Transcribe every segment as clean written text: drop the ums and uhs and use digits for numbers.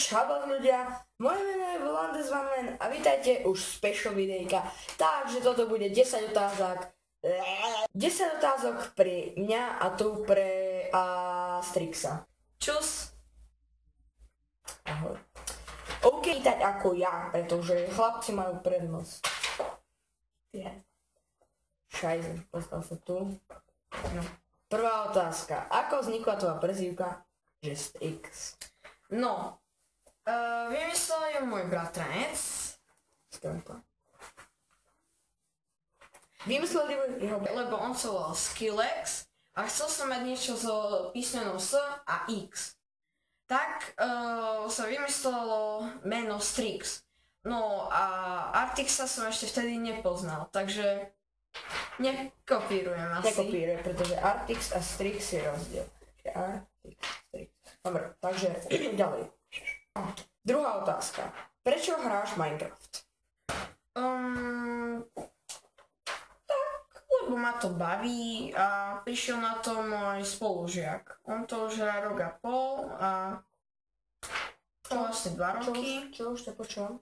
Čau ľudia, moje meno je Volandes Vanlen a vítajte už v special videjka. Takže toto bude 10 otázok. 10 otázok pre mňa a tu pre Astrixa. Čus. Ahoj. OK, tak ako ja, pretože chlapci majú prednosť. Šajze, postav sa tu. No. Prvá otázka. Ako vznikla tvoja prezývka Strix? No, vymyslel ju môj bratranec. Skvelka. Vymysleli jeho... Lebo on sa volal Skillex a chcel som mať niečo so písmenom S a X. Tak sa vymyslelo meno Strix. No a Artixa som ešte vtedy nepoznal, takže nekopírujem asi. Nekopírujem, pretože Artix a Strix je rozdiel. Artix, Strix. Dobre, takže ďalej. Druhá otázka. Prečo hráš Minecraft? Tak, lebo ma to baví a prišiel na to môj spolužiak. On to už hrá rok a pol a vlastne 2 roky. Čo už to počúvam?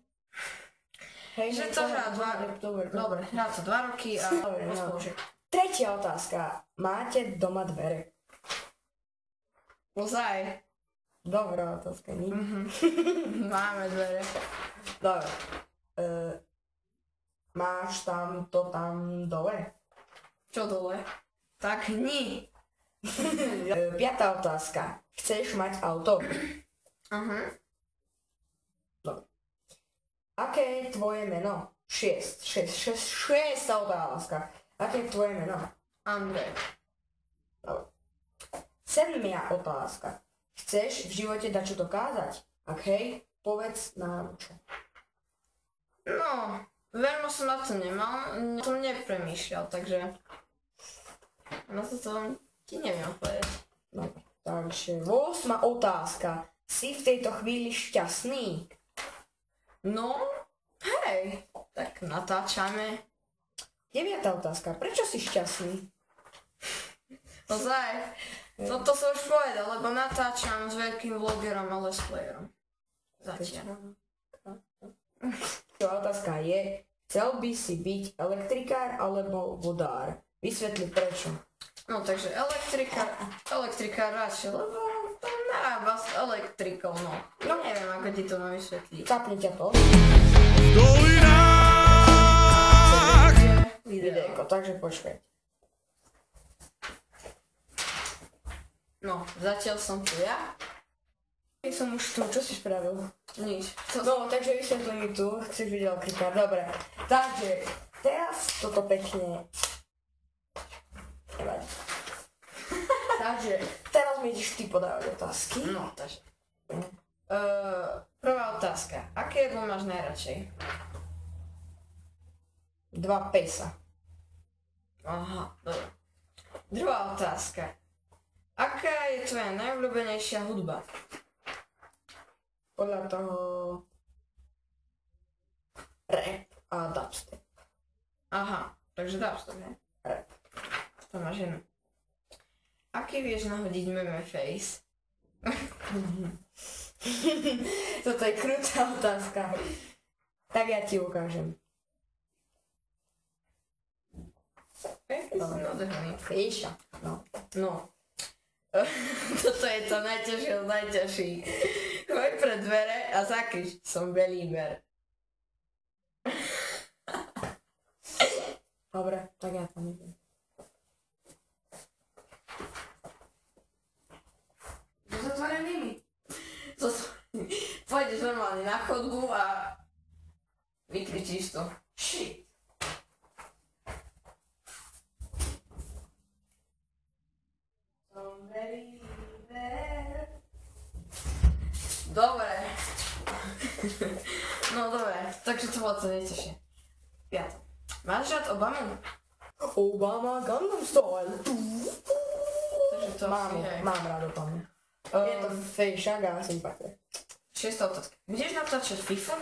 Že to hrá 2 roky. Dobre, hrá to 2 roky a spolužiak. Tretia otázka. Máte doma dvere? Ozaj. Dobrá otázka, nie? Máme dvere. Dobre. Máš tam to tam dole? Čo dole? Tak nie. Piatá otázka. Chceš mať auto? Dobre. Aké je tvoje meno? Šiesta otázka. Aké je tvoje meno? Andrej. Dobre. 7. otázka. Chceš v živote dačo dokázať? Ak hej, povedz nám čo. No, veľmi som na to nemal, som nepremýšľal, takže na to ti neviem povedať. Dobre, takže 8. otázka. Si v tejto chvíli šťastný? No, hej, tak natáčame. 9. otázka. Prečo si šťastný? Ozaj, to som už povedal, lebo natáčam s veľkým vlogerom a let's playerom. Zatiaľ. Otázka je, chcel by si byť elektrikár alebo vodár? Vysvetli prečo. No takže elektrikár radšej, lebo to narába s elektrikou, no. No neviem, ako ti to mám vysvetliť. Kapni ťa to. Videjko, takže počkaj. No, zatiaľ som tu ja. Som už tu, čo si spravil? Nič. No, takže vysvetli mi tu, chceš byť elektrikár, dobre. Takže, teraz toto pekne... Nevadí. Takže, teraz mi ideš ty podávať otázky. No, takže. Prvá otázka. Aké jedlo máš najradšej? 2 pesa. Aha, dobre. Druhá otázka. Aká je tvoja najobľúbenejšia hudba? Podľa toho... rap a dubstep. Aha, takže dubstep, ne? Rap. To máš jedno. Aký vieš nahodiť meme face? Toto je krutá otázka. Tak ja ti ukážem. Nádherný. Fíša. No. No. Toto je to najťažšie z najťažších. Choď pred dvere a zakrič, som belieber. Dobre, tak ja tam idem. So zatvorenými. Pôjdeš normálne na chodbu a vykričíš to. Shit. Dobre. No dobre, takže to bolo to najťažšie. 5. Máš rád Obamu? Obama Gangnam Style. Takže to Mám rád Obamu. Je to fejšak a sympatie. 6. otázka. Budeš natáčať FIFA?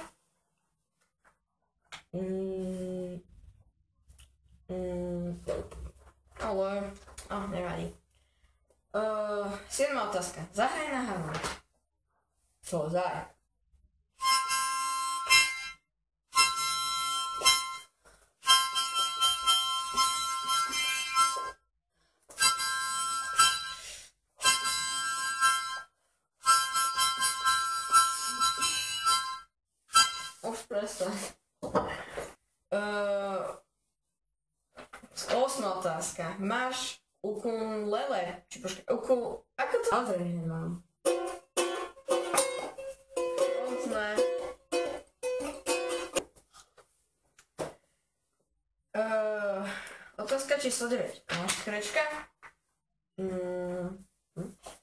Ale... nevadí. 7. otázka. Zahraj na harmoniku. Co, zaj? prestaň. 8. otázka. Máš ukulele? Či počkaj, ako to? Samozrejme, že mám. Rôzne. Otázka číslo 9. Máš škrečka?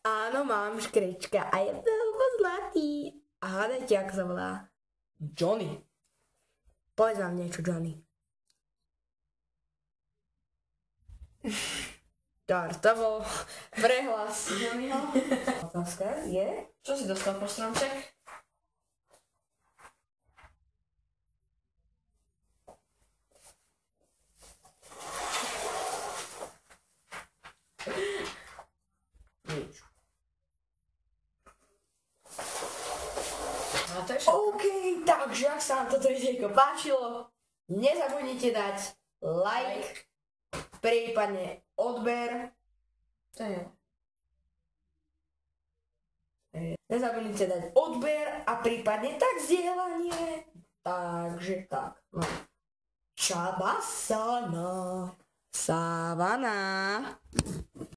Áno, mám škrečka a je veľmi zlatý. A hádajte, ako sa volá. Johnny. Povedz nám niečo, Johnny. To bol prehlas Johnnyho. Otázka je... Čo si dostal po stromček? Nič. No to je všetko. OK, takže ak sa vám toto videjko páčilo, nezabudnite dať like, prípadne odber. To je. Nezabudnite dať odber a prípadne tak zdieľanie. Takže tak. No. Čabasana. Savana.